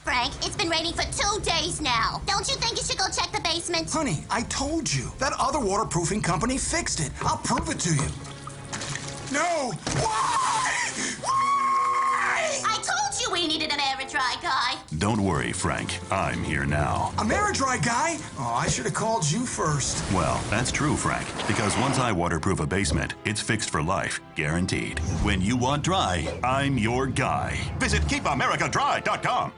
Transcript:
Frank, it's been raining for 2 days now. Don't you think you should go check the basement? Honey, I told you. That other waterproofing company fixed it. I'll prove it to you. No! Why? Why? I told you we needed an Ameri-Dry guy. Don't worry, Frank. I'm here now. Ameri-Dry guy? Oh, I should have called you first. Well, that's true, Frank, because once I waterproof a basement, it's fixed for life, guaranteed. When you want dry, I'm your guy. Visit keepamericadry.com.